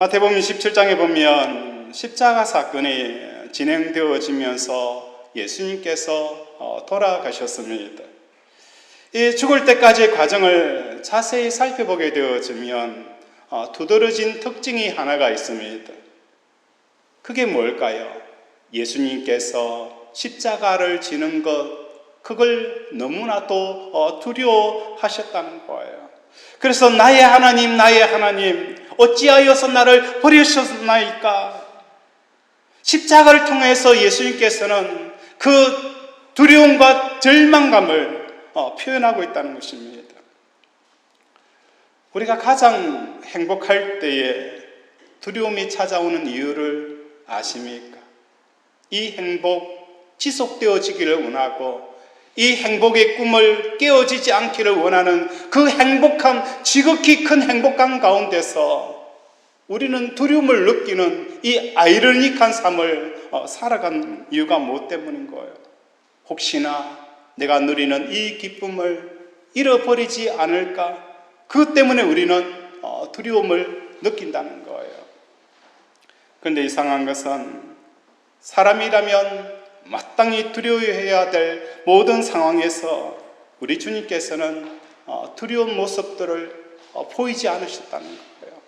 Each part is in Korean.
마태복음 17장에 보면 십자가 사건이 진행되어지면서 예수님께서 돌아가셨습니다. 이 죽을 때까지의 과정을 자세히 살펴보게 되어지면 두드러진 특징이 하나가 있습니다. 그게 뭘까요? 예수님께서 십자가를 지는 것, 그걸 너무나도 두려워하셨다는 거예요. 그래서 나의 하나님, 나의 하나님, 어찌하여서 나를 버리셨나이까? 십자가를 통해서 예수님께서는 그 두려움과 절망감을 표현하고 있다는 것입니다. 우리가 가장 행복할 때에 두려움이 찾아오는 이유를 아십니까? 이 행복 지속되어지기를 원하고 이 행복의 꿈을 깨어지지 않기를 원하는 그 행복함, 지극히 큰 행복감 가운데서 우리는 두려움을 느끼는 이 아이러니한 삶을 살아가는 이유가 무엇 때문인 거예요? 혹시나 내가 누리는 이 기쁨을 잃어버리지 않을까? 그것 때문에 우리는 두려움을 느낀다는 거예요. 그런데 이상한 것은 사람이라면 마땅히 두려워해야 될 모든 상황에서 우리 주님께서는 두려운 모습들을 보이지 않으셨다는 거예요.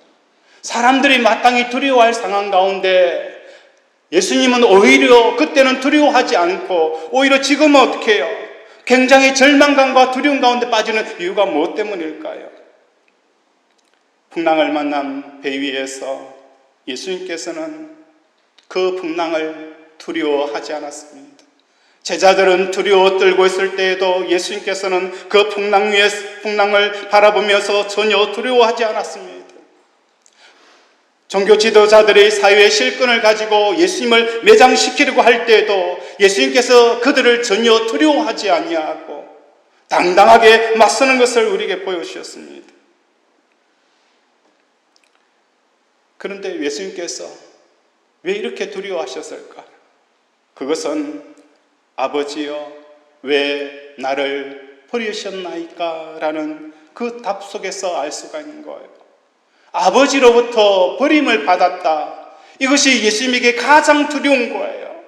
사람들이 마땅히 두려워할 상황 가운데 예수님은 오히려 그때는 두려워하지 않고 오히려 지금은 어떻게 해요? 굉장히 절망감과 두려움 가운데 빠지는 이유가 무엇 때문일까요? 풍랑을 만난 배 위에서 예수님께서는 그 풍랑을 두려워하지 않았습니다. 제자들은 두려워 떨고 있을 때에도 예수님께서는 그 풍랑을 바라보면서 전혀 두려워하지 않았습니다. 종교 지도자들의 사회의 실권을 가지고 예수님을 매장시키려고 할 때에도 예수님께서 그들을 전혀 두려워하지 아니하고 당당하게 맞서는 것을 우리에게 보여주셨습니다. 그런데 예수님께서 왜 이렇게 두려워하셨을까? 그것은 아버지여 왜 나를 버리셨나이까? 라는 그 답 속에서 알 수가 있는 거예요. 아버지로부터 버림을 받았다. 이것이 예수님에게 가장 두려운 거예요.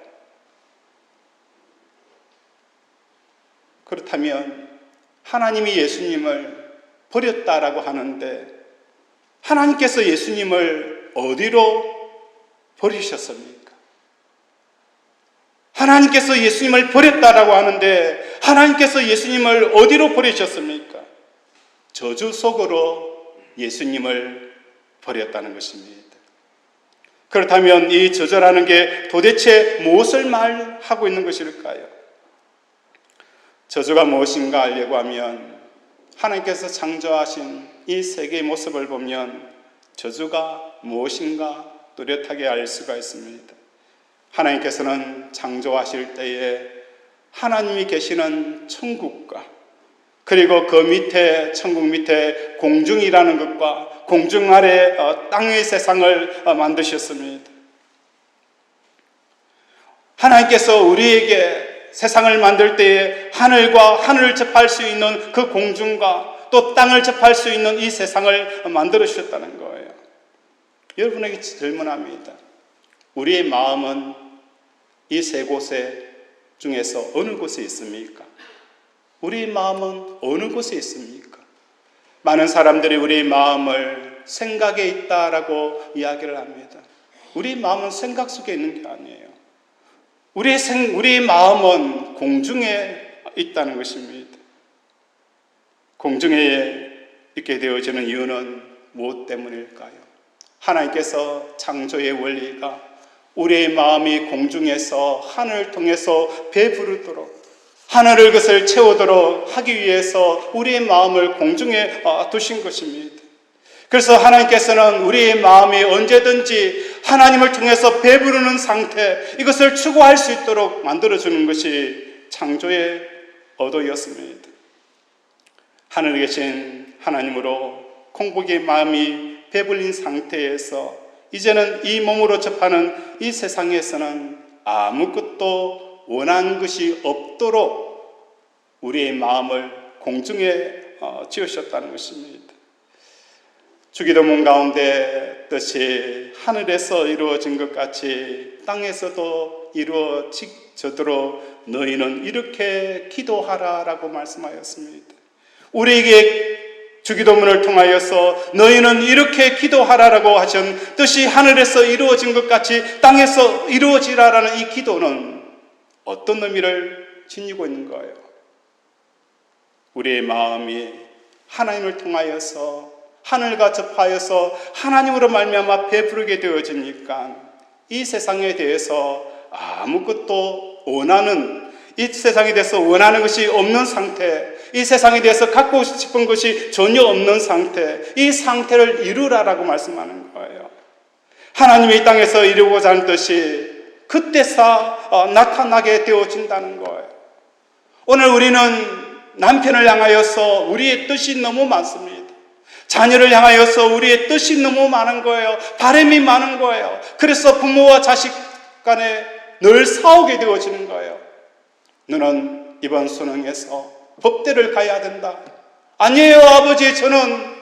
그렇다면 하나님이 예수님을 버렸다라고 하는데 하나님께서 예수님을 어디로 버리셨습니까? 하나님께서 예수님을 버렸다라고 하는데 하나님께서 예수님을 어디로 버리셨습니까? 저주 속으로 예수님을 버렸다는 것입니다. 그렇다면 이 저주라는 게 도대체 무엇을 말하고 있는 것일까요? 저주가 무엇인가 알려고 하면 하나님께서 창조하신 이 세계의 모습을 보면 저주가 무엇인가 뚜렷하게 알 수가 있습니다. 하나님께서는 창조하실 때에 하나님이 계시는 천국과 그리고 그 밑에 천국 밑에 공중이라는 것과 공중 아래 땅의 세상을 만드셨습니다. 하나님께서 우리에게 세상을 만들 때에 하늘과 하늘을 접할 수 있는 그 공중과 또 땅을 접할 수 있는 이 세상을 만들어 주셨다는 거예요. 여러분에게 질문합니다. 우리의 마음은 이 세 곳에 중에서 어느 곳에 있습니까? 우리의 마음은 어느 곳에 있습니까? 많은 사람들이 우리의 마음을 생각에 있다라고 이야기를 합니다. 우리의 마음은 생각 속에 있는 게 아니에요. 우리의 마음은 공중에 있다는 것입니다. 공중에 있게 되어지는 이유는 무엇 때문일까요? 하나님께서 창조의 원리가 우리의 마음이 공중에서 하늘을 통해서 배부르도록 하늘을 그것을 채우도록 하기 위해서 우리의 마음을 공중에 두신 것입니다. 그래서 하나님께서는 우리의 마음이 언제든지 하나님을 통해서 배부르는 상태, 이것을 추구할 수 있도록 만들어주는 것이 창조의 의도였습니다. 하늘에 계신 하나님으로 공복의 마음이 배불린 상태에서 이제는 이 몸으로 접하는 이 세상에서는 아무것도 원하는 것이 없도록 우리의 마음을 공중에 지으셨다는 것입니다. 주기도문 가운데 뜻이 하늘에서 이루어진 것 같이 땅에서도 이루어지도록 너희는 이렇게 기도하라라고 말씀하였습니다. 우리에게 주기도문을 통하여서 너희는 이렇게 기도하라라고 하신 뜻이 하늘에서 이루어진 것 같이 땅에서 이루어지라라는 이 기도는 어떤 의미를 지니고 있는 거예요? 우리의 마음이 하나님을 통하여서 하늘과 접하여서 하나님으로 말미암아 배부르게 되어지니까 이 세상에 대해서 아무것도 이 세상에 대해서 원하는 것이 없는 상태, 이 세상에 대해서 갖고 싶은 것이 전혀 없는 상태, 이 상태를 이루라라고 말씀하는 거예요. 하나님이 이 땅에서 이루고자 하는 뜻이 그때서 나타나게 되어진다는 거예요. 오늘 우리는 남편을 향하여서 우리의 뜻이 너무 많습니다. 자녀를 향하여서 우리의 뜻이 너무 많은 거예요. 바람이 많은 거예요. 그래서 부모와 자식 간에 늘 싸우게 되어지는 거예요. 너는 이번 수능에서 법대를 가야 된다. 아니에요, 아버지. 저는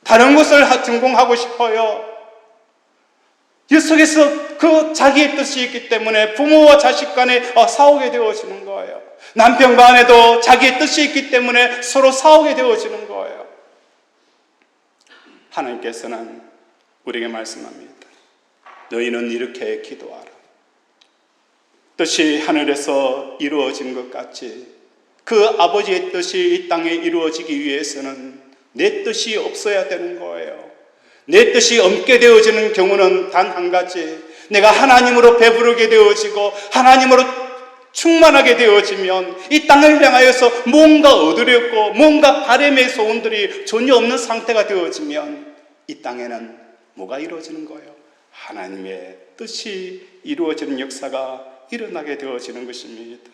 다른 것을 전공하고 싶어요. 이 속에서 그 자기의 뜻이 있기 때문에 부모와 자식 간에 싸우게 되어지는 거예요. 남편 간에도 자기의 뜻이 있기 때문에 서로 싸우게 되어지는 거예요. 하나님께서는 우리에게 말씀합니다. 너희는 이렇게 기도하라. 뜻이 하늘에서 이루어진 것 같이 그 아버지의 뜻이 이 땅에 이루어지기 위해서는 내 뜻이 없어야 되는 거예요. 내 뜻이 없게 되어지는 경우는 단 한 가지, 내가 하나님으로 배부르게 되어지고 하나님으로 충만하게 되어지면 이 땅을 향하여서 뭔가 얻으려고 뭔가 바람의 소원들이 전혀 없는 상태가 되어지면 이 땅에는 뭐가 이루어지는 거예요? 하나님의 뜻이 이루어지는 역사가 일어나게 되어지는 것입니다.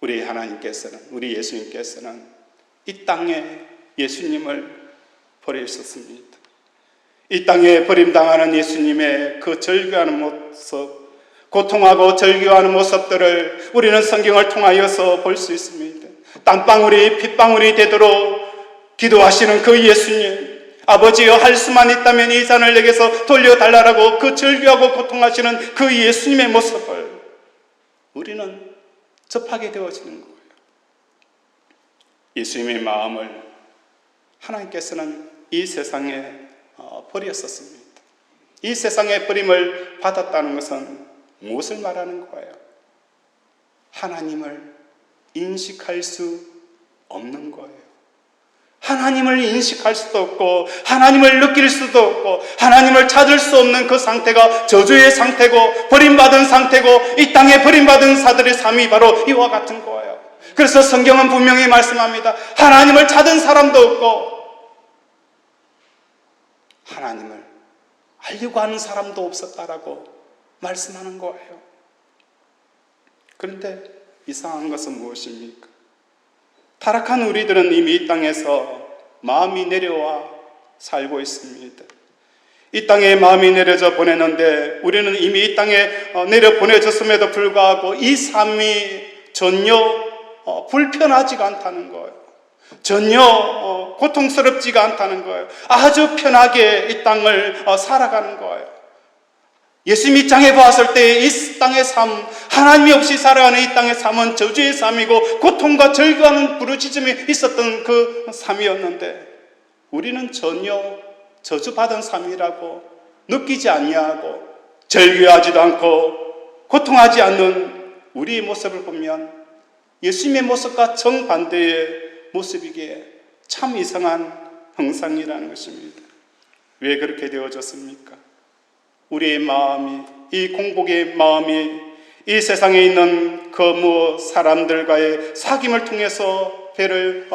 우리 하나님께서는, 우리 예수님께서는 이 땅에 예수님을 버리셨습니다. 이 땅에 버림당하는 예수님의 그 절규하는 모습, 고통하고 절규하는 모습들을 우리는 성경을 통하여서 볼 수 있습니다. 땀방울이 핏방울이 되도록 기도하시는 그 예수님, 아버지여 할 수만 있다면 이 잔을 내게서 돌려달라고 그 절규하고 고통하시는 그 예수님의 모습을 우리는 접하게 되어지는 거예요. 예수님의 마음을 하나님께서는 이 세상에 버렸었습니다. 이 세상의 버림을 받았다는 것은 무엇을 말하는 거예요? 하나님을 인식할 수 없는 거예요. 하나님을 인식할 수도 없고 하나님을 느낄 수도 없고 하나님을 찾을 수 없는 그 상태가 저주의 상태고 버림받은 상태고 이 땅에 버림받은 자들의 삶이 바로 이와 같은 거예요. 그래서 성경은 분명히 말씀합니다. 하나님을 찾은 사람도 없고 하나님을 알려고 하는 사람도 없었다라고 말씀하는 거예요. 그런데 이상한 것은 무엇입니까? 타락한 우리들은 이미 이 땅에서 마음이 내려와 살고 있습니다. 이 땅에 마음이 내려져 보내는데 우리는 이미 이 땅에 내려 보내졌음에도 불구하고 이 삶이 전혀 불편하지가 않다는 거예요. 전혀 고통스럽지가 않다는 거예요. 아주 편하게 이 땅을 살아가는 거예요. 예수님 입장에 보았을 때 이 땅의 삶, 하나님이 없이 살아가는 이 땅의 삶은 저주의 삶이고 고통과 절규하는 부르짖음이 있었던 그 삶이었는데 우리는 전혀 저주받은 삶이라고 느끼지 아니하고 절규하지도 않고 고통하지 않는 우리의 모습을 보면 예수님의 모습과 정반대의 모습이기에 참 이상한 형상이라는 것입니다. 왜 그렇게 되어졌습니까? 우리의 마음이, 이 공복의 마음이 이 세상에 있는 그 사람들과의 사귐을 통해서 배를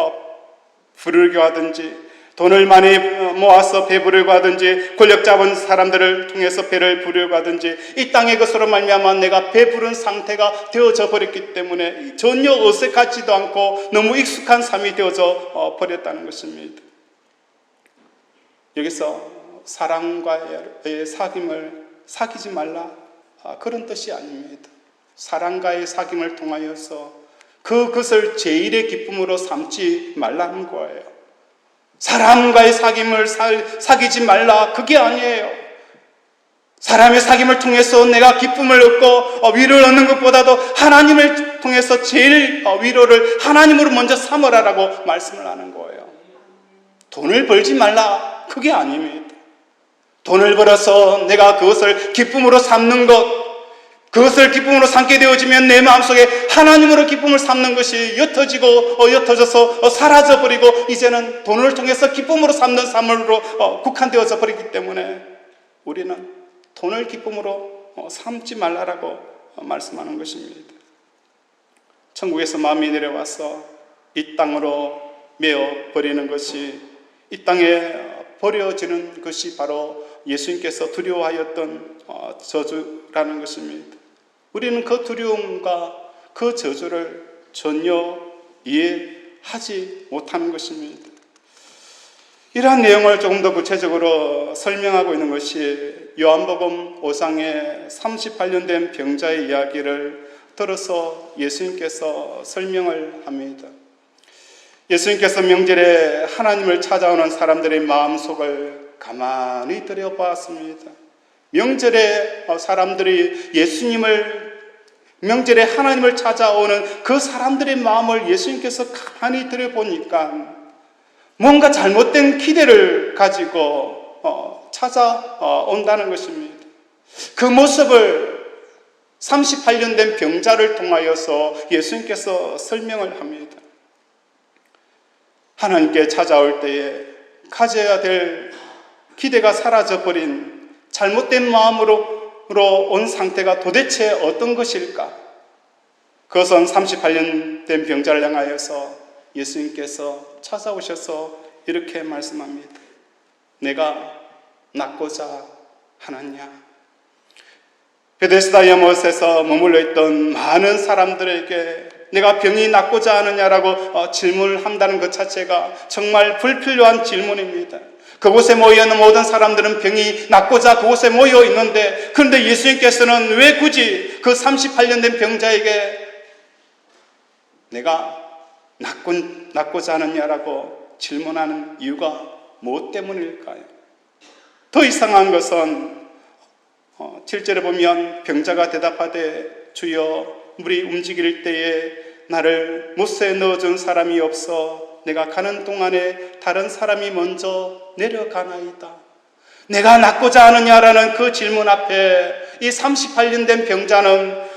부르게 하든지 돈을 많이 모아서 배부르고 하든지 권력 잡은 사람들을 통해서 배를 부르고 하든지 이 땅의 것으로 말미암아 내가 배부른 상태가 되어져 버렸기 때문에 전혀 어색하지도 않고 너무 익숙한 삶이 되어져 버렸다는 것입니다. 여기서 사랑과의 사귐을 사귀지 말라 그런 뜻이 아닙니다. 사랑과의 사귐을 통하여서 그것을 제일의 기쁨으로 삼지 말라는 거예요. 사람과의 사귐을 사귀지 말라, 그게 아니에요. 사람의 사귐을 통해서 내가 기쁨을 얻고 위로를 얻는 것보다도 하나님을 통해서 제일 위로를 하나님으로 먼저 삼으라라고 말씀을 하는 거예요. 돈을 벌지 말라, 그게 아닙니다. 돈을 벌어서 내가 그것을 기쁨으로 삼는 것, 그것을 기쁨으로 삼게 되어지면 내 마음속에 하나님으로 기쁨을 삼는 것이 옅어져서 사라져버리고 이제는 돈을 통해서 기쁨으로 삼는 삶으로 국한되어져 버리기 때문에 우리는 돈을 기쁨으로 삼지 말라라고 말씀하는 것입니다. 천국에서 마음이 내려와서 이 땅으로 메어 버리는 것이, 이 땅에 버려지는 것이 바로 예수님께서 두려워하였던 저주라는 것입니다. 우리는 그 두려움과 그 저주를 전혀 이해하지 못하는 것입니다. 이러한 내용을 조금 더 구체적으로 설명하고 있는 것이 요한복음 5장의 38년 된 병자의 이야기를 들어서 예수님께서 설명을 합니다. 예수님께서 명절에 하나님을 찾아오는 사람들의 마음속을 가만히 들여보았습니다. 명절에 사람들이 명절에 하나님을 찾아오는 그 사람들의 마음을 예수님께서 가만히 들여보니까 뭔가 잘못된 기대를 가지고 찾아온다는 것입니다. 그 모습을 38년 된 병자를 통하여서 예수님께서 설명을 합니다. 하나님께 찾아올 때에 가져야 될 기대가 사라져버린 잘못된 마음으로 온 상태가 도대체 어떤 것일까? 그것은 38년 된 병자를 향하여서 예수님께서 찾아오셔서 이렇게 말씀합니다. 내가 낫고자 하느냐? 베데스다 연못에서 머물러 있던 많은 사람들에게 내가 병이 낫고자 하느냐라고 질문을 한다는 것 자체가 정말 불필요한 질문입니다. 그곳에 모여있는 모든 사람들은 병이 낫고자 그곳에 모여 있는데, 그런데 예수님께서는 왜 굳이 그 38년 된 병자에게 내가 낫고자 하느냐라고 질문하는 이유가 무엇 때문일까요? 더 이상한 것은 7절에 보면 병자가 대답하되 주여 물이 움직일 때에 나를 못새에 넣어준 사람이 없어 내가 가는 동안에 다른 사람이 먼저 내려가나이다. 내가 낫고자 하느냐라는 그 질문 앞에 이 38년 된 병자는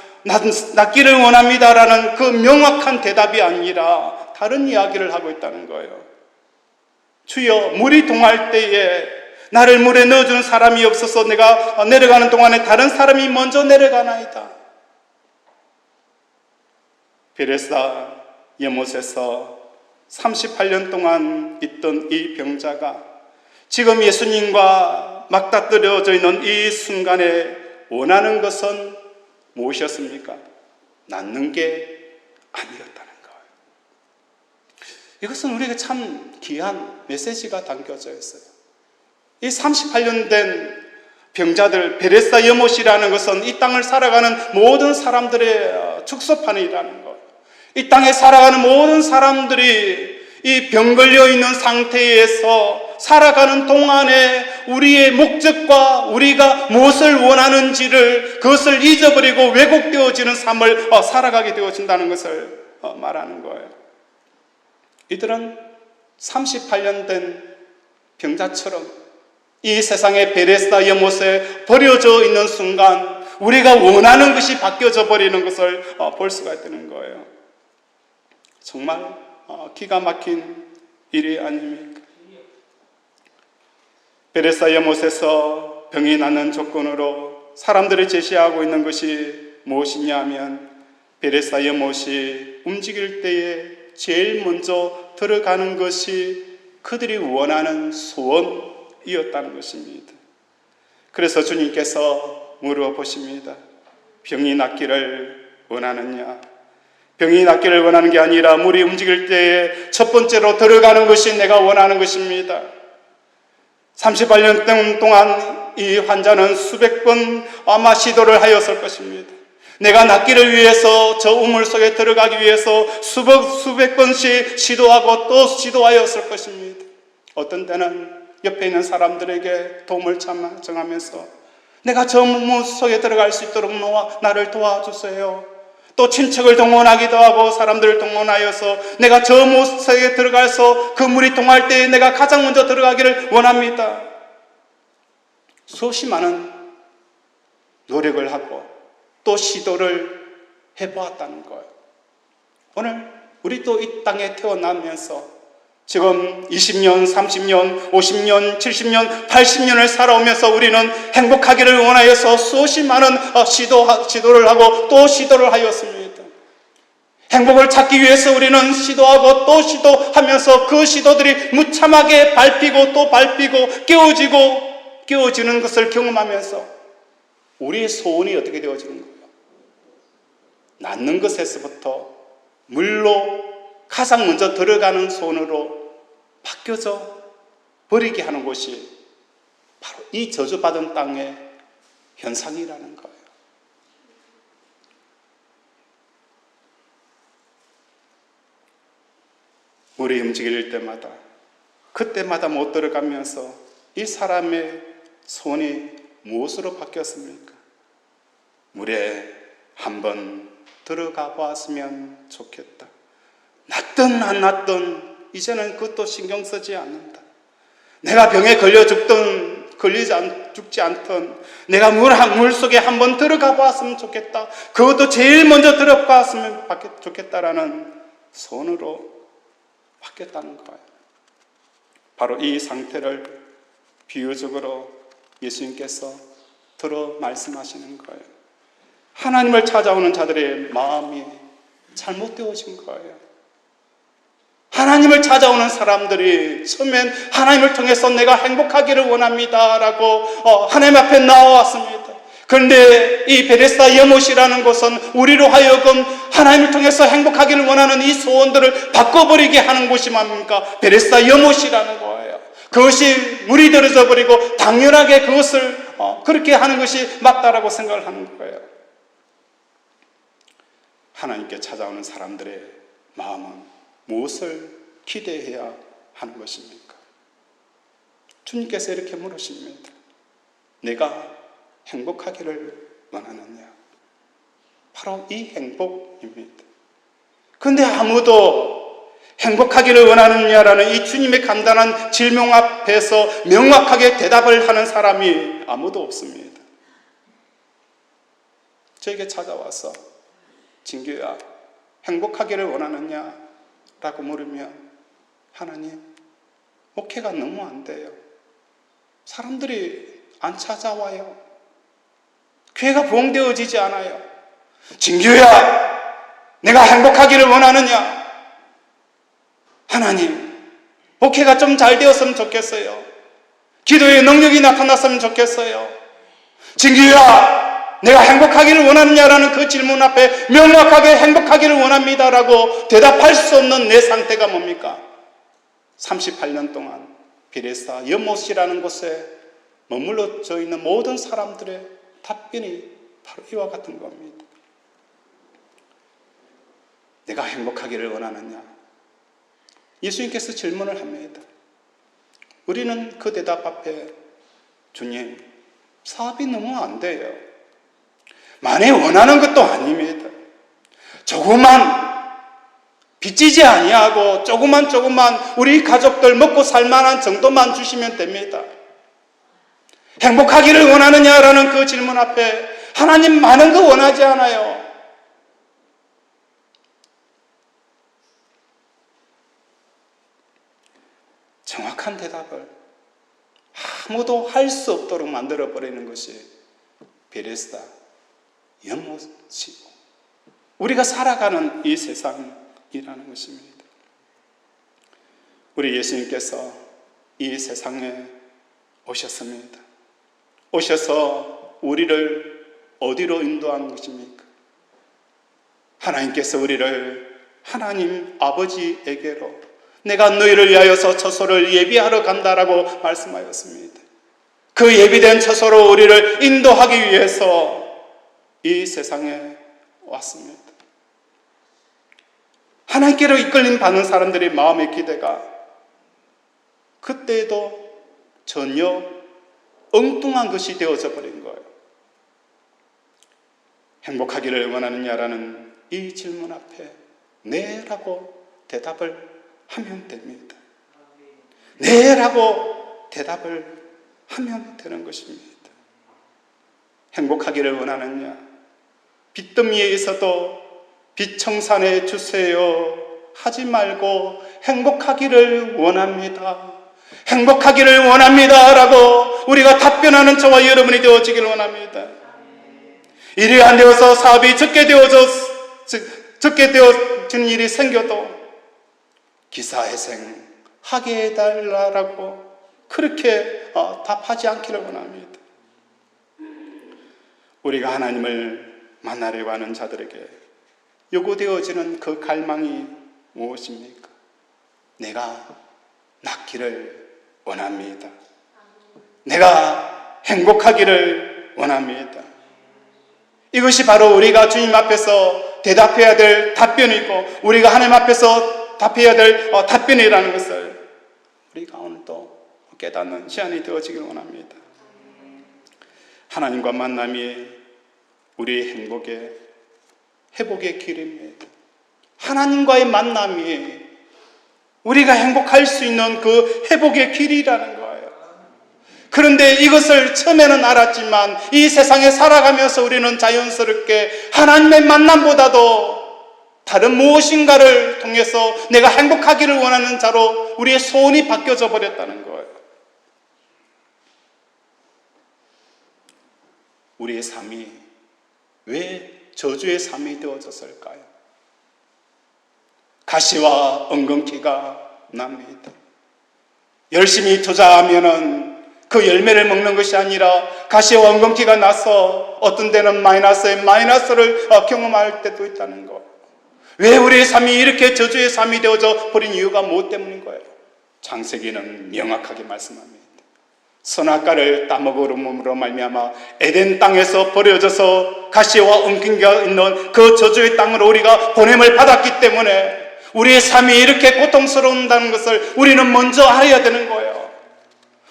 낫기를 원합니다라는 그 명확한 대답이 아니라 다른 이야기를 하고 있다는 거예요. 주여 물이 동할 때에 나를 물에 넣어주는 사람이 없어서 내가 내려가는 동안에 다른 사람이 먼저 내려가나이다. 베데스다 연못에서 38년 동안 있던 이 병자가 지금 예수님과 맞닥뜨려져 있는 이 순간에 원하는 것은 무엇이었습니까? 낫는 게 아니었다는 거예요. 이것은 우리에게 참 귀한 메시지가 담겨져 있어요. 이 38년 된 병자들, 베데스다 연못이라는 것은 이 땅을 살아가는 모든 사람들의 축소판이라는 거예요. 이 땅에 살아가는 모든 사람들이 이 병 걸려 있는 상태에서 살아가는 동안에 우리의 목적과 우리가 무엇을 원하는지를 그것을 잊어버리고 왜곡되어지는 삶을 살아가게 되어진다는 것을 말하는 거예요. 이들은 38년 된 병자처럼 이 세상의 베데스다 연못에 버려져 있는 순간 우리가 원하는 것이 바뀌어져 버리는 것을 볼 수가 있다는 거예요. 정말 기가 막힌 일이 아닙니까? 베데스다 연못에서 병이 낫는 조건으로 사람들이 제시하고 있는 것이 무엇이냐 하면 베데스다 연못이 움직일 때에 제일 먼저 들어가는 것이 그들이 원하는 소원이었다는 것입니다. 그래서 주님께서 물어보십니다. 병이 낫기를 원하느냐? 병이 낫기를 원하는 게 아니라 물이 움직일 때에 첫 번째로 들어가는 것이 내가 원하는 것입니다. 38년 동안 이 환자는 수백 번 아마 시도를 하였을 것입니다. 내가 낫기를 위해서 저 우물 속에 들어가기 위해서 수백 번씩 시도하고 또 시도하였을 것입니다. 어떤 때는 옆에 있는 사람들에게 도움을 청하면서 내가 저 문 속에 들어갈 수 있도록 나를 도와주세요. 또 친척을 동원하기도 하고 사람들을 동원하여서 내가 저 문 속에 들어가서 그 물이 동할 때 내가 가장 먼저 들어가기를 원합니다. 수없이 많은 노력을 하고 또 시도를 해보았다는 거예요. 오늘 우리 또 이 땅에 태어나면서 지금 20년, 30년, 50년, 70년, 80년을 살아오면서 우리는 행복하기를 원하여서 수없이 많은 시도를 하고 또 시도를 하였습니다. 행복을 찾기 위해서 우리는 시도하고 또 시도하면서 그 시도들이 무참하게 밟히고 또 밟히고 깨어지는 것을 경험하면서 우리의 소원이 어떻게 되어지는 거예요? 낳는 것에서부터 물로 가장 먼저 들어가는 손으로 바뀌어져 버리게 하는 것이 바로 이 저주받은 땅의 현상이라는 거예요. 물이 움직일 때마다 그때마다 못 들어가면서 이 사람의 손이 무엇으로 바뀌었습니까? 물에 한번 들어가 보았으면 좋겠다. 낫든 안 낫든 이제는 그것도 신경 쓰지 않는다. 내가 병에 걸려 죽든 죽지 않든 내가 물 속에 한번 들어가 보았으면 좋겠다. 그것도 제일 먼저 들어갔으면 좋겠다라는 손으로 바뀌었다는 거예요. 바로 이 상태를 비유적으로 예수님께서 들어 말씀하시는 거예요. 하나님을 찾아오는 자들의 마음이 잘못되어진 거예요. 하나님을 찾아오는 사람들이 처음엔 하나님을 통해서 내가 행복하기를 원합니다 라고 하나님 앞에 나와왔습니다. 그런데 이 베데스다 연못이라는 곳은 우리로 하여금 하나님을 통해서 행복하기를 원하는 이 소원들을 바꿔버리게 하는 곳이 뭡니까? 베데스다 연못이라는 거예요. 그것이 물이 들어져 버리고 당연하게 그것을 그렇게 하는 것이 맞다라고 생각을 하는 거예요. 하나님께 찾아오는 사람들의 마음은 무엇을 기대해야 하는 것입니까? 주님께서 이렇게 물으십니다. 내가 행복하기를 원하느냐? 바로 이 행복입니다. 그런데 아무도 행복하기를 원하느냐라는 이 주님의 간단한 질문 앞에서 명확하게 대답을 하는 사람이 아무도 없습니다. 저에게 찾아와서 진규야, 행복하기를 원하느냐? 라고 물으면 하나님, 목회가 너무 안 돼요. 사람들이 안 찾아와요. 교회가 부흥되어지지 않아요. 진규야, 내가 행복하기를 원하느냐? 하나님, 목회가 좀 잘 되었으면 좋겠어요. 기도의 능력이 나타났으면 좋겠어요. 진규야, 내가 행복하기를 원하느냐라는 그 질문 앞에 명확하게 행복하기를 원합니다라고 대답할 수 없는 내 상태가 뭡니까? 38년 동안 베데스다 연못이라는 곳에 머물러져 있는 모든 사람들의 답변이 바로 이와 같은 겁니다. 내가 행복하기를 원하느냐? 예수님께서 질문을 합니다. 우리는 그 대답 앞에 주님, 사업이 너무 안 돼요. 많이 원하는 것도 아닙니다. 조금만 빚지지 아니하고 조금만 우리 가족들 먹고 살만한 정도만 주시면 됩니다. 행복하기를 원하느냐라는 그 질문 앞에 하나님 많은 거 원하지 않아요. 정확한 대답을 아무도 할 수 없도록 만들어버리는 것이 베데스다 연못이고 우리가 살아가는 이 세상이라는 것입니다. 우리 예수님께서 이 세상에 오셨습니다. 오셔서 우리를 어디로 인도하는 것입니까? 하나님께서 우리를 하나님 아버지에게로 내가 너희를 위하여서 처소를 예비하러 간다라고 말씀하였습니다. 그 예비된 처소로 우리를 인도하기 위해서 이 세상에 왔습니다. 하나님께로 이끌림 받는 사람들의 마음의 기대가 그때도 전혀 엉뚱한 것이 되어져 버린 거예요. 행복하기를 원하느냐라는 이 질문 앞에 네라고 대답을 하면 됩니다. 네라고 대답을 하면 되는 것입니다. 행복하기를 원하느냐? 빚더미에 있어도 빚청산해 주세요 하지 말고 행복하기를 원합니다. 행복하기를 원합니다 라고 우리가 답변하는 저와 여러분이 되어지기를 원합니다. 일이 안 되어서 사업이 적게 되어진 일이 생겨도 기사회생 하게 해달라고 그렇게 답하지 않기를 원합니다. 우리가 하나님을 만나려고 하는 자들에게 요구되어지는 그 갈망이 무엇입니까? 내가 낫기를 원합니다. 내가 행복하기를 원합니다. 이것이 바로 우리가 주님 앞에서 대답해야 될 답변이고 우리가 하나님 앞에서 답해야 될 답변이라는 것을 우리가 오늘도 깨닫는 시간이 되어지길 원합니다. 하나님과 만남이 우리의 회복의 길입니다. 하나님과의 만남이 우리가 행복할 수 있는 그 회복의 길이라는 거예요. 그런데 이것을 처음에는 알았지만 이 세상에 살아가면서 우리는 자연스럽게 하나님의 만남보다도 다른 무엇인가를 통해서 내가 행복하기를 원하는 자로 우리의 소원이 바뀌어져 버렸다는 거예요. 우리의 삶이 왜 저주의 삶이 되어졌을까요? 가시와 엉겅퀴가 납니다. 열심히 투자하면은 그 열매를 먹는 것이 아니라 가시와 엉겅퀴가 나서 어떤 데는 마이너스를 경험할 때도 있다는 것. 왜 우리의 삶이 이렇게 저주의 삶이 되어져 버린 이유가 무엇 때문인 거예요? 창세기는 명확하게 말씀합니다. 선악과를 따먹음으로 말미암아 에덴 땅에서 버려져서 가시와 엉겅퀴가 있는 그 저주의 땅으로 우리가 보냄을 받았기 때문에 우리의 삶이 이렇게 고통스러운다는 것을 우리는 먼저 알아야 되는 거예요.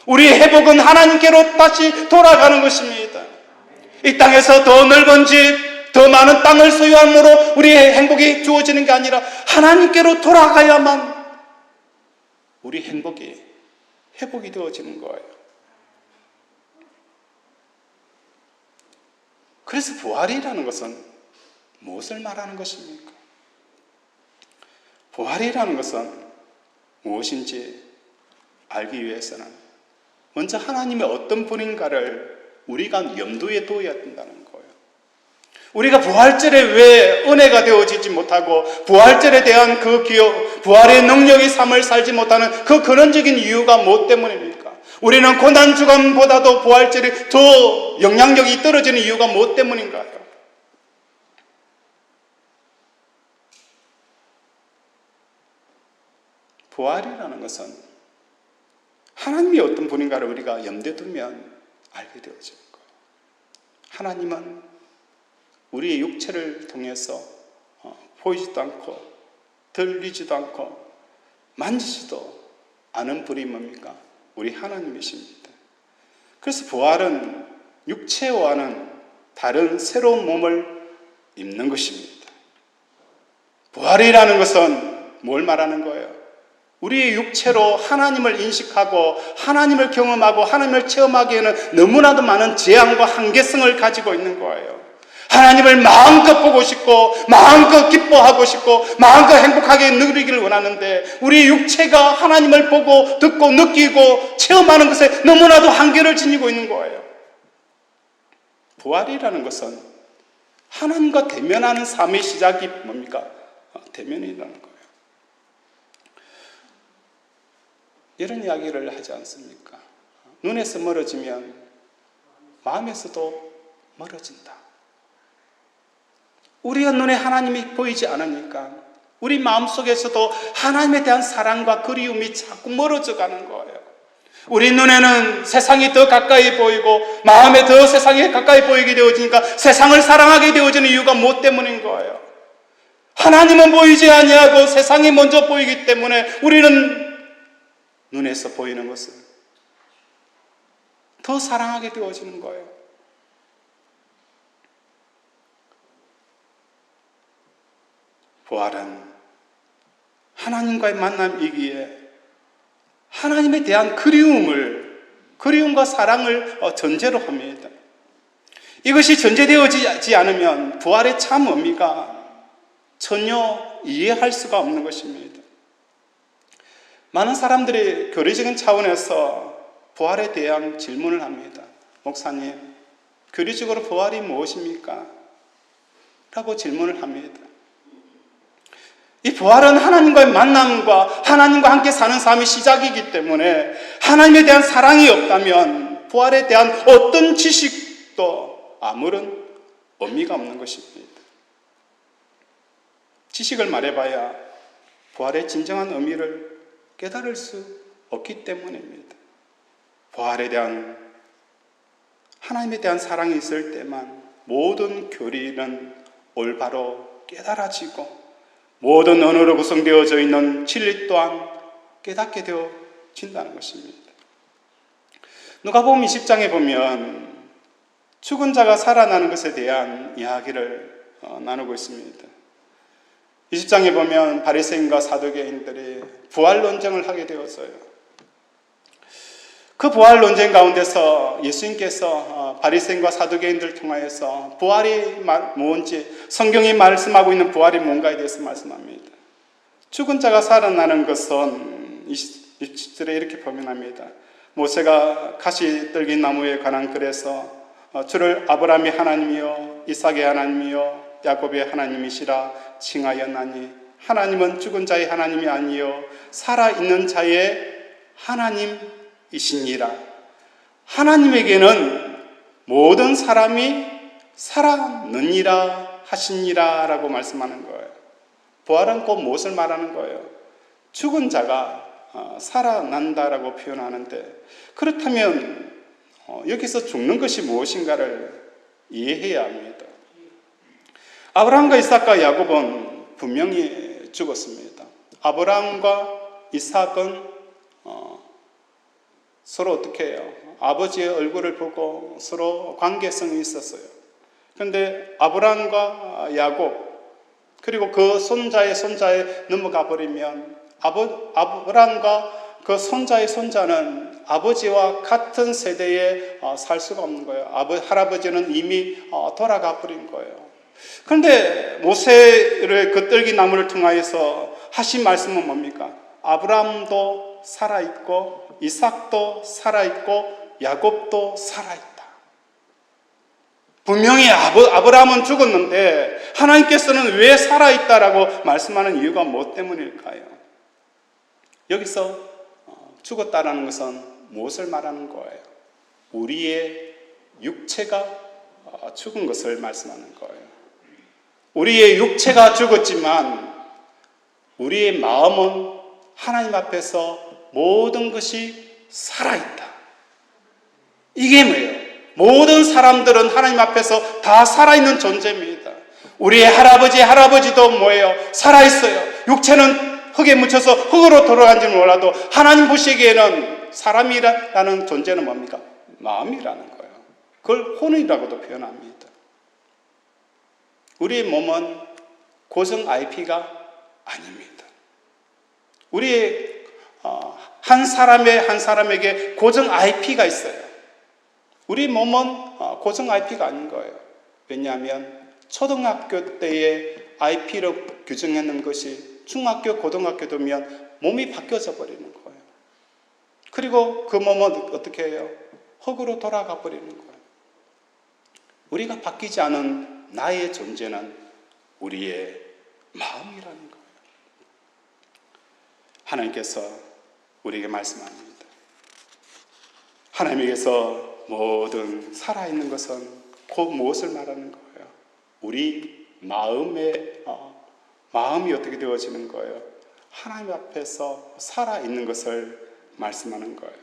우리의 회복은 하나님께로 다시 돌아가는 것입니다. 이 땅에서 더 넓은 집, 더 많은 땅을 소유함으로 우리의 행복이 주어지는 게 아니라 하나님께로 돌아가야만 우리 행복이 회복이 되어지는 거예요. 그래서 부활이라는 것은 무엇을 말하는 것입니까? 부활이라는 것은 무엇인지 알기 위해서는 먼저 하나님의 어떤 분인가를 우리가 염두에 둬야 된다는 거예요. 우리가 부활절에 왜 은혜가 되어지지 못하고 부활절에 대한 그 기억, 부활의 능력의 삶을 살지 못하는 그 근원적인 이유가 무엇 때문입니까? 우리는 고난주간보다도 부활절이 더 영향력이 떨어지는 이유가 무엇 때문인가요? 부활이라는 것은 하나님이 어떤 분인가를 우리가 염두에 두면 알게 되어지는 거예요. 하나님은 우리의 육체를 통해서 보이지도 않고 들리지도 않고 만지지도 않은 분이 뭡니까? 우리 하나님이십니다. 그래서 부활은 육체와는 다른 새로운 몸을 입는 것입니다. 부활이라는 것은 뭘 말하는 거예요? 우리의 육체로 하나님을 인식하고 하나님을 경험하고 하나님을 체험하기에는 너무나도 많은 제한과 한계성을 가지고 있는 거예요. 하나님을 마음껏 보고 싶고 마음껏 기뻐하고 싶고 마음껏 행복하게 누리기를 원하는데 우리 육체가 하나님을 보고 듣고 느끼고 체험하는 것에 너무나도 한계를 지니고 있는 거예요. 부활이라는 것은 하나님과 대면하는 삶의 시작이 뭡니까? 대면이라는 거예요. 이런 이야기를 하지 않습니까? 눈에서 멀어지면 마음에서도 멀어진다. 우리가 눈에 하나님이 보이지 않으니까 우리 마음속에서도 하나님에 대한 사랑과 그리움이 자꾸 멀어져 가는 거예요. 우리 눈에는 세상이 더 가까이 보이고 마음에 더 세상이 가까이 보이게 되어지니까 세상을 사랑하게 되어지는 이유가 무엇 때문인 거예요? 하나님은 보이지 아니하고 세상이 먼저 보이기 때문에 우리는 눈에서 보이는 것을 더 사랑하게 되어지는 거예요. 부활은 하나님과의 만남이기에 하나님에 대한 그리움과 사랑을 전제로 합니다. 이것이 전제되어지지 않으면 부활의 참 의미가 전혀 이해할 수가 없는 것입니다. 많은 사람들이 교리적인 차원에서 부활에 대한 질문을 합니다. 목사님, 교리적으로 부활이 무엇입니까? 라고 질문을 합니다. 이 부활은 하나님과의 만남과 하나님과 함께 사는 삶의 시작이기 때문에 하나님에 대한 사랑이 없다면 부활에 대한 어떤 지식도 아무런 의미가 없는 것입니다. 지식을 말해봐야 부활의 진정한 의미를 깨달을 수 없기 때문입니다. 부활에 대한 하나님에 대한 사랑이 있을 때만 모든 교리는 올바로 깨달아지고 모든 언어로 구성되어져 있는 진리 또한 깨닫게 되어진다는 것입니다. 누가복음 20장에 보면 죽은 자가 살아나는 것에 대한 이야기를 나누고 있습니다. 20장에 보면 바리새인과 사두개인들이 부활 논쟁을 하게 되었어요. 그 부활 논쟁 가운데서 예수님께서 바리새인과 사두개인들을 통하여서 부활이 뭔지, 성경이 말씀하고 있는 부활이 뭔가에 대해서 말씀합니다. 죽은 자가 살아나는 것은 27절에 이렇게 표현합니다. 모세가 가시떨기 나무에 관한 글에서 주를 아브라함의 하나님이요 이삭의 하나님이요 야곱의 하나님이시라 칭하였나니 하나님은 죽은 자의 하나님이 아니요 살아있는 자의 하나님이시니라. 하나님에게는 모든 사람이 살아느니라 하시니라 라고 말씀하는 거예요. 부활은 곧 무엇을 말하는 거예요? 죽은 자가 살아난다라고 표현하는데, 그렇다면 여기서 죽는 것이 무엇인가를 이해해야 합니다. 아브라함과 이삭과 야곱은 분명히 죽었습니다. 아브라함과 이삭은 서로 어떻게 해요? 아버지의 얼굴을 보고 서로 관계성이 있었어요. 그런데 아브라함과 야곱 그리고 그 손자의 손자에 넘어가 버리면 아브라함과 그 손자의 손자는 아버지와 같은 세대에 살 수가 없는 거예요. 할아버지는 이미 돌아가 버린 거예요. 그런데 모세를 그 떨기나무를 통하여서 하신 말씀은 뭡니까? 아브라함도 살아있고 이삭도 살아있고 야곱도 살아있다. 분명히 아브라함은 죽었는데 하나님께서는 왜 살아있다라고 말씀하는 이유가 무엇 때문일까요? 여기서 죽었다라는 것은 무엇을 말하는 거예요? 우리의 육체가 죽은 것을 말씀하는 거예요. 우리의 육체가 죽었지만 우리의 마음은 하나님 앞에서 모든 것이 살아있다. 이게 뭐예요? 모든 사람들은 하나님 앞에서 다 살아있는 존재입니다. 우리의 할아버지도 뭐예요? 살아있어요. 육체는 흙에 묻혀서 흙으로 돌아간지는 몰라도 하나님 보시기에는 사람이라는 존재는 뭡니까? 마음이라는 거예요. 그걸 혼이라고도 표현합니다. 우리의 몸은 고정 IP가 아닙니다. 우리의 한 사람에게 고정 IP가 있어요. 우리 몸은 고정 IP가 아닌 거예요. 왜냐하면 초등학교 때의 IP로 규정하는 것이 중학교, 고등학교 되면 몸이 바뀌어져 버리는 거예요. 그리고 그 몸은 어떻게 해요? 흙으로 돌아가 버리는 거예요. 우리가 바뀌지 않은 나의 존재는 우리의 마음이라는 거예요. 하나님께서 우리에게 말씀합니다. 하나님에게서 모든 살아있는 것은 곧 무엇을 말하는 거예요? 우리 마음이 어떻게 되어지는 거예요? 하나님 앞에서 살아있는 것을 말씀하는 거예요.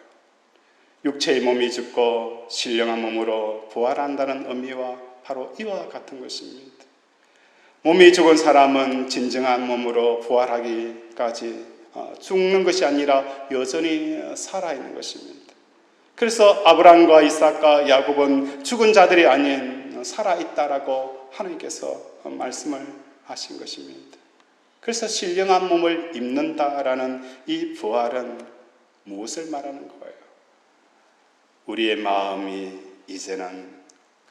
육체의 몸이 죽고 신령한 몸으로 부활한다는 의미와 바로 이와 같은 것입니다. 몸이 죽은 사람은 진정한 몸으로 부활하기까지 죽는 것이 아니라 여전히 살아있는 것입니다. 그래서 아브라함과 이삭과 야곱은 죽은 자들이 아닌 살아있다라고 하나님께서 말씀을 하신 것입니다. 그래서 신령한 몸을 입는다라는 이 부활은 무엇을 말하는 거예요? 우리의 마음이 이제는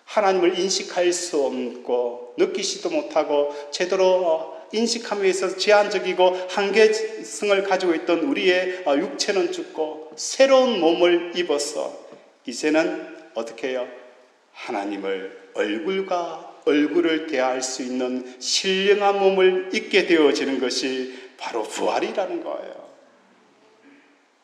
하나님을 인식할 수 없고 느끼지도 못하고 제대로 인식함에 있어서 제한적이고 한계성을 가지고 있던 우리의 육체는 죽고 새로운 몸을 입어서 이제는 어떻게 해요? 하나님을 얼굴과 얼굴을 대할 수 있는 신령한 몸을 입게 되어지는 것이 바로 부활이라는 거예요.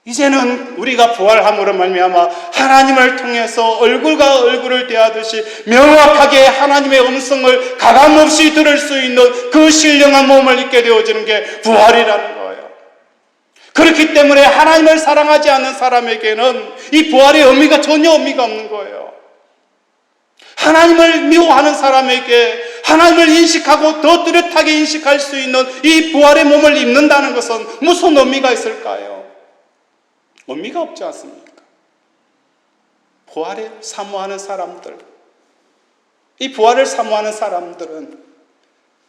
이제는 우리가 부활함으로 말미암아 하나님을 통해서 얼굴과 얼굴을 대하듯이 명확하게 하나님의 음성을 가감없이 들을 수 있는 그 신령한 몸을 입게 되어지는 게 부활이라는 거예요. 그렇기 때문에 하나님을 사랑하지 않는 사람에게는 이 부활의 의미가 전혀 의미가 없는 거예요. 하나님을 미워하는 사람에게 하나님을 인식하고 더 뚜렷하게 인식할 수 있는 이 부활의 몸을 입는다는 것은 무슨 의미가 있을까요? 의미가 없지 않습니까? 부활을 사모하는 사람들, 이 부활을 사모하는 사람들은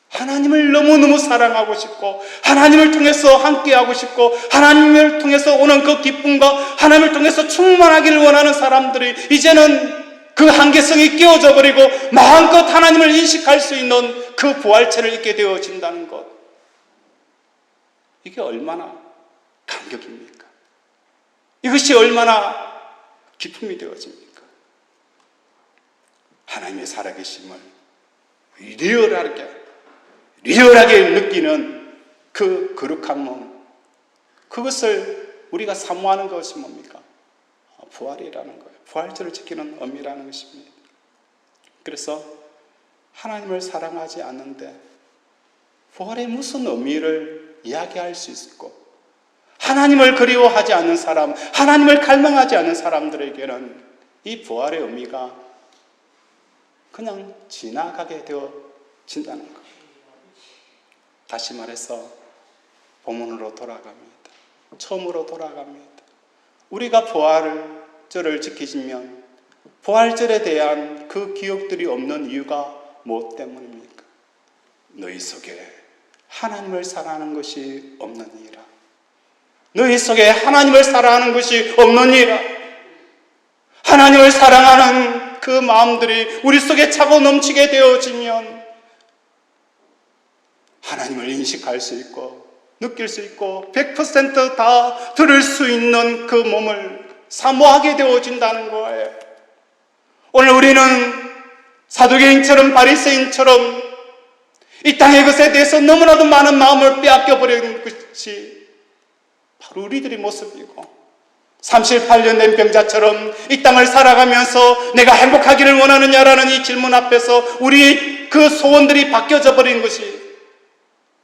하나님을 너무너무 사랑하고 싶고 하나님을 통해서 함께하고 싶고 하나님을 통해서 오는 그 기쁨과 하나님을 통해서 충만하기를 원하는 사람들이 이제는 그 한계성이 깨어져 버리고 마음껏 하나님을 인식할 수 있는 그 부활체를 입게 되어진다는 것, 이게 얼마나 감격입니까? 이것이 얼마나 기쁨이 되어집니까? 하나님의 살아계심을 리얼하게 느끼는 그 거룩한 몸, 그것을 우리가 사모하는 것이 뭡니까? 부활이라는 거예요. 부활절을 지키는 의미라는 것입니다. 그래서 하나님을 사랑하지 않는데 부활의 무슨 의미를 이야기할 수 있고, 하나님을 그리워하지 않는 사람, 하나님을 갈망하지 않는 사람들에게는 이 부활의 의미가 그냥 지나가게 되어진다는 거예요. 다시 말해서 본문으로 돌아갑니다. 처음으로 돌아갑니다. 우리가 부활절을 지키시면 부활절에 대한 그 기억들이 없는 이유가 무엇 때문입니까? 너희 속에 하나님을 사랑하는 것이 없느니라. 너희 속에 하나님을 사랑하는 것이 없느니라. 하나님을 사랑하는 그 마음들이 우리 속에 차고 넘치게 되어지면 하나님을 인식할 수 있고 느낄 수 있고 100% 다 들을 수 있는 그 몸을 사모하게 되어진다는 거예요. 오늘 우리는 사두개인처럼 바리새인처럼 이 땅의 것에 대해서 너무나도 많은 마음을 빼앗겨 버리는 것이 바로 우리들의 모습이고, 38년 된 병자처럼 이 땅을 살아가면서 내가 행복하기를 원하느냐라는 이 질문 앞에서 우리의 그 소원들이 바뀌어져 버린 것이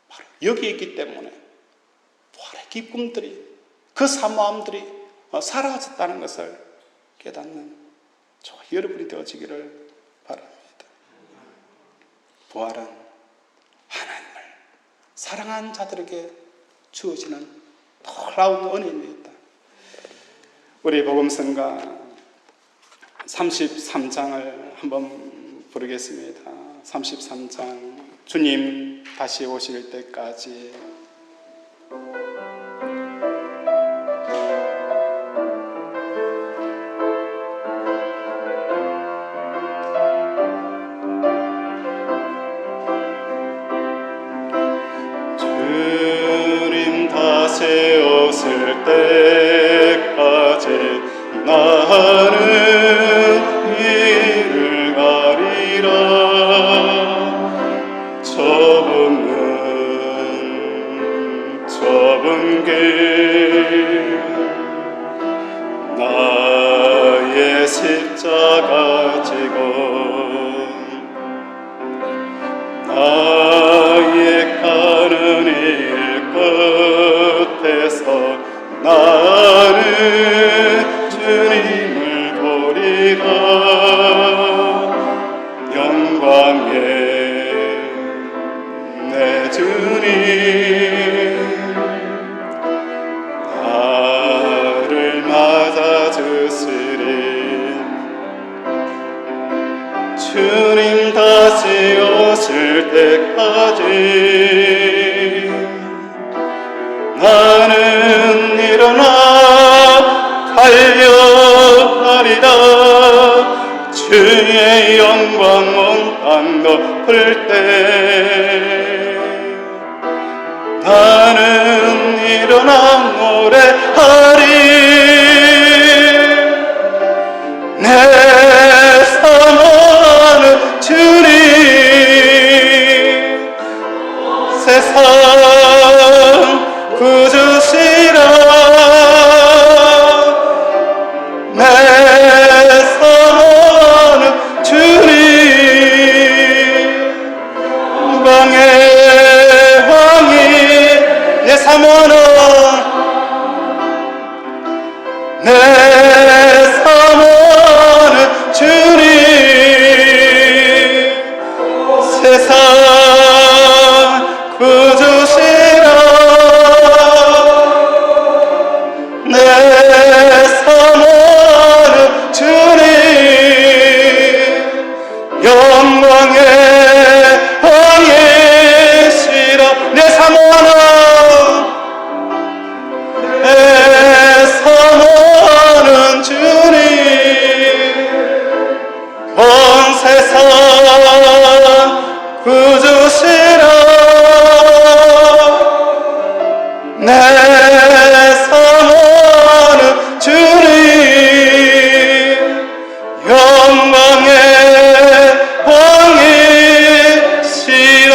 바로 여기 있기 때문에 부활의 기쁨들이, 그 사모함들이 사라졌다는 것을 깨닫는 저와 여러분이 되어지기를 바랍니다. 부활은 하나님을 사랑하는 자들에게 주어지는 놀라운 은혜입니다. 우리 복음성가 33장을 한번 부르겠습니다. 33장, 주님 다시 오실 때까지. 주님 다시 오실 때까지 나는 이를 가리라. 좁은 길 나의 십자가 지고 나의 가는 일 끝에서 나는 주님을 보리라. 영광의 내 주님 오실 때까지 나는 일어나 달려가리라. 주의 영광 온 땅 덮을 때 나는 일어나 노래하리. 내 사모하는 주님 세상 구주시라. 내 사모하는 주님 왕의 왕이 내 사모하는 내 사모하는 주님 세상 구주시라. 내 사모하는 주님 영광의 왕이시라. 내 사모하는 주님 온 세상 구주시라. 내 사모하는 주님 영광의 왕이시라.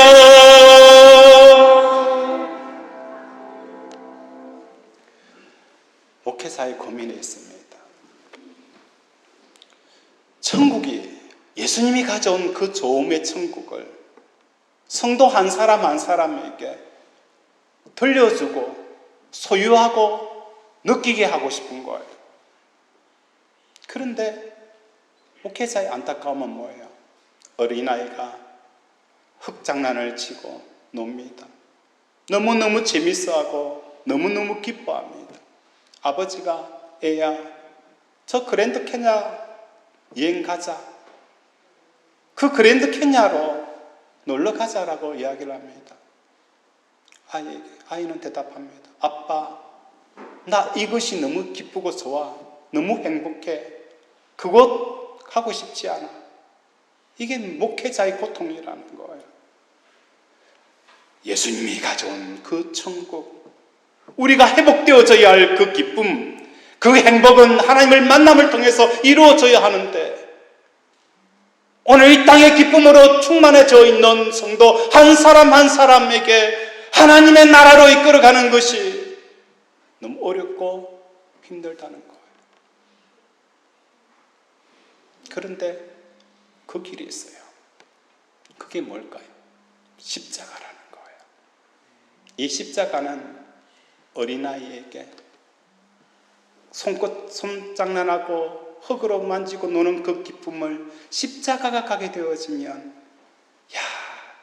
목회사에 고민이 있습니다. 천국이 예수님이 가져온 그 좋음의 천국을 성도 한 사람 한 사람에게 들려주고 소유하고 느끼게 하고 싶은 거예요. 그런데 목회자의 안타까움은 뭐예요? 어린아이가 흙장난을 치고 놉니다. 너무너무 재밌어하고 너무너무 기뻐합니다. 아버지가 애야 저 그랜드 캐냐 여행 가자. 그 그랜드 캐냐로 놀러 가자라고 이야기를 합니다. 아이에게 아이는 대답합니다. 아빠 나 이것이 너무 기쁘고 좋아. 너무 행복해. 그곳 가고 싶지 않아. 이게 목회자의 고통이라는 거예요. 예수님이 가져온 그 천국, 우리가 회복되어져야 할 그 기쁨, 그 행복은 하나님을 만남을 통해서 이루어져야 하는데 오늘 이 땅의 기쁨으로 충만해져 있는 성도 한 사람 한 사람에게 하나님의 나라로 이끌어가는 것이 너무 어렵고 힘들다는 거예요. 그런데 그 길이 있어요. 그게 뭘까요? 십자가라는 거예요. 이 십자가는 어린아이에게 손장난하고 흙으로 만지고 노는 그 기쁨을 십자가가 가게 되어지면 야,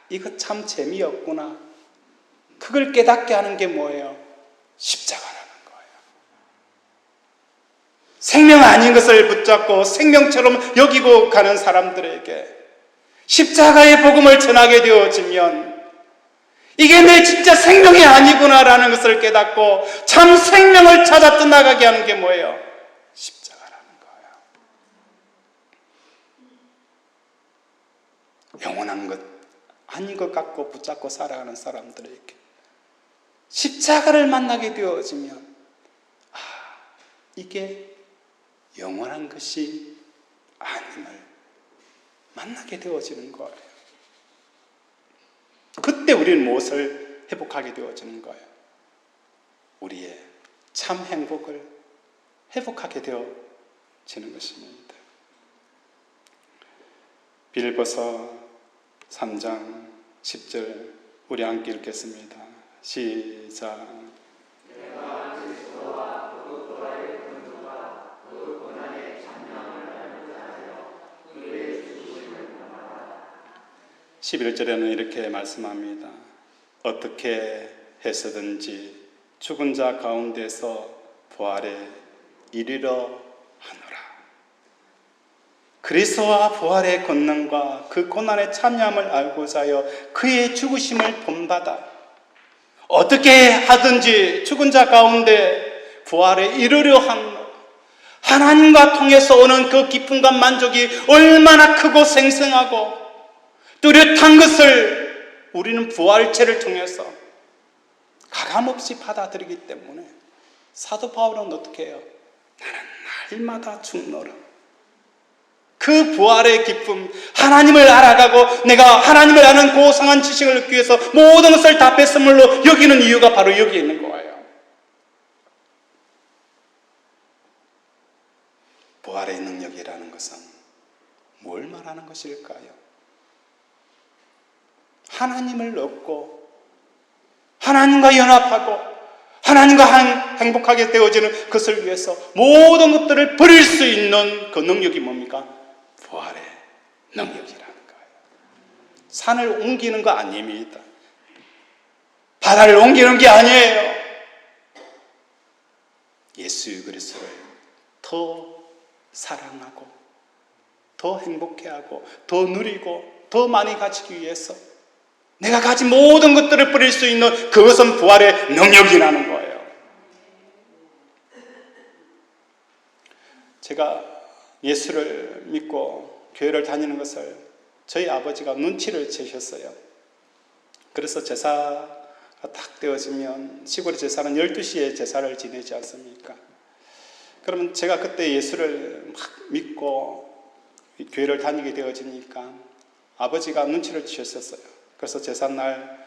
이거 참 재미없구나. 그걸 깨닫게 하는 게 뭐예요? 십자가라는 거예요. 생명 아닌 것을 붙잡고 생명처럼 여기고 가는 사람들에게 십자가의 복음을 전하게 되어지면 이게 내 진짜 생명이 아니구나라는 것을 깨닫고 참 생명을 찾아 떠나가게 하는 게 뭐예요? 십자가라는 거예요. 영원한 것 아닌 것 같고 붙잡고 살아가는 사람들에게 십자가를 만나게 되어지면 이게 영원한 것이 아님을 만나게 되어지는 거예요. 그때 우리는 무엇을 회복하게 되어지는 거예요? 우리의 참 행복을 회복하게 되어지는 것입니다. 빌립보서 3장 10절 우리 함께 읽겠습니다. 시작. 11절에는 이렇게 말씀합니다. 어떻게 해서든지 죽은 자 가운데서 부활에 이르러 하노라. 그리스도와 부활의 권능과 그 고난의 참여함을 알고자 하여 그의 죽으심을 본받아 어떻게 하든지 죽은 자 가운데 부활에 이르려 함으로 하나님과 통해서 오는 그 기쁨과 만족이 얼마나 크고 생생하고 뚜렷한 것을 우리는 부활체를 통해서 가감없이 받아들이기 때문에 사도 바울은 어떻게 해요? 나는 날마다 죽노라. 그 부활의 기쁨, 하나님을 알아가고 내가 하나님을 아는 고상한 지식을 얻기 위해서 모든 것을 다 뺏음물로 여기는 이유가 바로 여기 있는 거예요. 부활의 능력이라는 것은 뭘 말하는 것일까요? 하나님을 얻고 하나님과 연합하고 하나님과 행복하게 되어지는 것을 위해서 모든 것들을 버릴 수 있는 그 능력이 뭡니까? 부활의 능력이라는 거예요. 산을 옮기는 거 아닙니다. 바다를 옮기는 게 아니에요. 예수 그리스도를 더 사랑하고 더 행복해하고 더 누리고 더 많이 가지기 위해서 내가 가진 모든 것들을 버릴 수 있는 그것은 부활의 능력이라는 거예요. 제가 예수를 믿고 교회를 다니는 것을 저희 아버지가 눈치를 채셨어요. 그래서 제사가 딱 되어지면 시골의 제사는 12시에 제사를 지내지 않습니까? 그러면 제가 그때 예수를 막 믿고 교회를 다니게 되어지니까 아버지가 눈치를 주셨었어요. 그래서 제삿날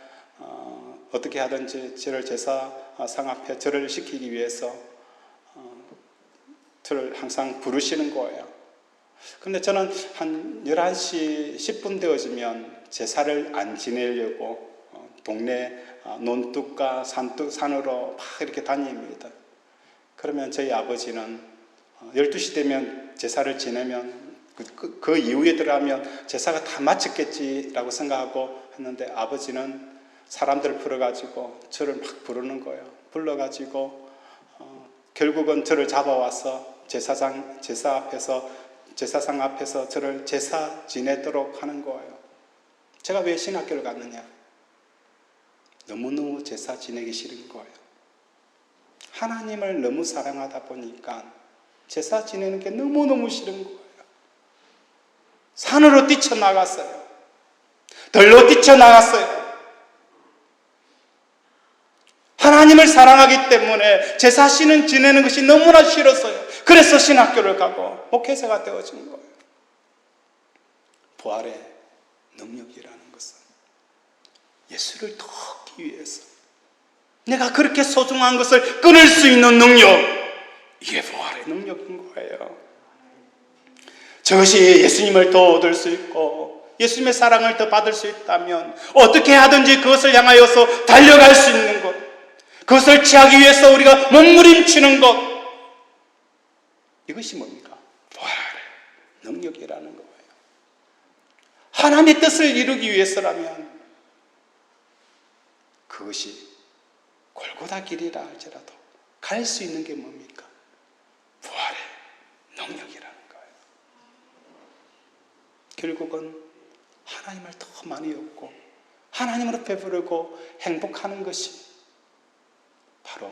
어떻게 하든지 저를 제사상 앞에 절을 시키기 위해서 저를 항상 부르시는 거예요. 그런데 저는 한 11시 10분 되어지면 제사를 안 지내려고 동네 논둑과 산으로 막 이렇게 다닙니다. 그러면 저희 아버지는 12시 되면 제사를 지내면 그 이후에 들어가면 제사가 다 마쳤겠지라고 생각하고 했는데 아버지는 사람들을 불러가지고 저를 막 부르는 거예요. 불러가지고 결국은 저를 잡아와서 제사상 앞에서 저를 제사 지내도록 하는 거예요. 제가 왜 신학교를 갔느냐? 너무너무 제사 지내기 싫은 거예요. 하나님을 너무 사랑하다 보니까 제사 지내는 게 너무너무 싫은 거예요. 산으로 뛰쳐나갔어요. 들로 뛰쳐나갔어요. 하나님을 사랑하기 때문에 제사 지내는 것이 너무나 싫었어요. 그래서 신학교를 가고 목회자가 되어진 거예요. 부활의 능력이라는 것은 예수를 더 얻기 위해서 내가 그렇게 소중한 것을 끊을 수 있는 능력, 이게 부활의 능력인 거예요. 저것이 예수님을 더 얻을 수 있고 예수님의 사랑을 더 받을 수 있다면 어떻게 하든지 그것을 향하여서 달려갈 수 있는 것, 그것을 취하기 위해서 우리가 몸부림치는 것, 이것이 뭡니까? 부활의 능력이라는 거예요. 하나님의 뜻을 이루기 위해서라면 그것이 골고다 길이라 할지라도 갈 수 있는 게 뭡니까? 부활의 능력이라는 거예요. 결국은 하나님을 더 많이 얻고 하나님으로 배부르고 행복하는 것이 바로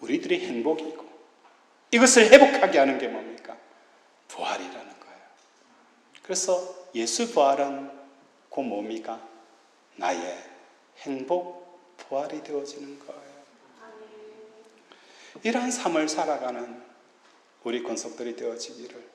우리들의 행복이고 이것을 회복하게 하는 게 뭡니까? 부활이라는 거예요. 그래서 예수 부활은 그 뭡니까? 나의 행복 부활이 되어지는 거예요. 이러한 삶을 살아가는 우리 권속들이 되어지기를